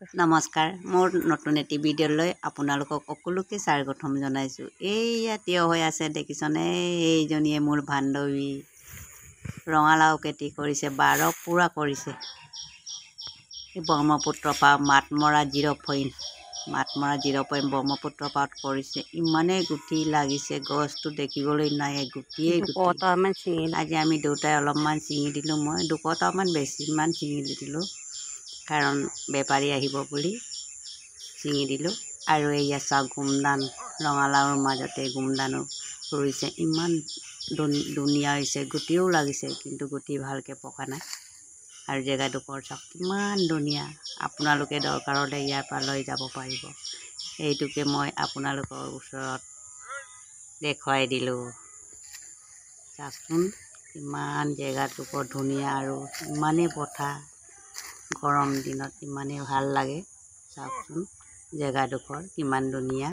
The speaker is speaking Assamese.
নমস্কাৰ, মোৰ নতুন এটি ভিডিঅ'লৈ আপোনালোকক সকলোকে স্বাগতম জনাইছোঁ। এইয়া থিয় হৈ আছে দেখিছনে, এইজনীয়ে মোৰ বান্ধৱী। ৰঙালাও খেতি কৰিছে, 12 পূৰা কৰিছে। ব্ৰহ্মপুত্ৰৰ পৰা মাতমৰা 0 পইণ্ট ব্ৰহ্মপুত্ৰ পাৰত কৰিছে। ইমানেই গুটি লাগিছে, গছটো দেখিবলৈ নাই, গুটিয়েই গুটি। আজি আমি দেউতাই অলপমান ছিঙি দিলোঁ, মই 2কটামান বেছিমান ছিঙি দিলোঁ, কাৰণ বেপাৰী আহিব বুলি ছিঙি দিলোঁ। আৰু এইয়া চাওক গুমধান, ৰঙালাওৰ মাজতে গুমধানো ৰুইছে। ইমান ধুনীয়া হৈছে, গুটিও লাগিছে, কিন্তু গুটি ভালকৈ পকা নাই। আৰু জেগাডোখৰ চাওক কিমান ধুনীয়া। আপোনালোকে দৰকাৰ হ'লে ইয়াৰ পৰা লৈ যাব পাৰিব। এইটোকে মই আপোনালোকৰ ওচৰত দেখুৱাই দিলোঁ। চাওকচোন কিমান জেগাডোখৰ ধুনীয়া, আৰু ইমানেই বতাহ, গৰম দিনত ইমানেই ভাল লাগে। চাওকচোন জেগাডোখৰ কিমান ধুনীয়া।